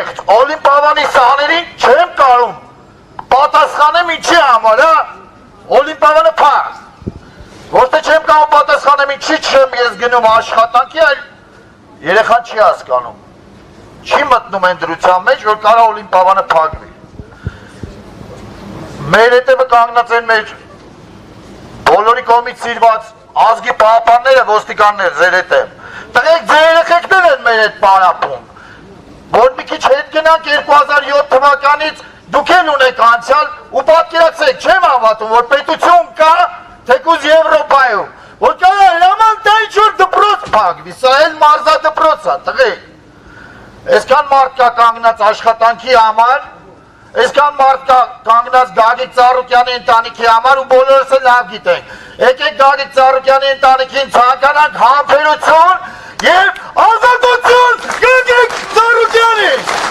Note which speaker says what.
Speaker 1: կեղծ, Օլիմպիադանի սաներին չեմ կարում պատասխանեմ ինչի համար, հա, Օլիմպիադանը փառ, որտե չեմ կարող պատասխանեմ ինչի չեմ ես գնում աշխատանքի, այլ երեխան չի հասկանում, չի մտնում են դրության մեջ, որ կարա Օլիմպիադանը փակվի, մեր հետևը կանգնած են մեր բոլորի կողմից սիրված ազգի պահապանները, ոստիկաններ ձեր հետև, տղեկ ձեր երեխեքներ են մեր հետ պարապում, որ մի քիչ հետ գնանք 2007 թվականից դուք էլ ունեք անցյալ ու պատկերացրեք, չեմ հավատում, որ պետություն կա, թեկուզ Եվրոպայում, որ կարա հրաման տա ինչ-որ դպրոց փակվի, սա էլ մարզա դպրոց է, տղեկ, այսքան մարդ կա կանգնած աշխատանքի համար, այսքան մարդ կա կանգնած Գագիկ Ծառուկյանի ընտանիքի համար ու բոլորս էլ լավ գիտենք, եկեք Գագիկ Ծառուկյանի ընտանիքին ցանկանանք համբերություն և ազատություն Գագիկ Ծառուկյանին։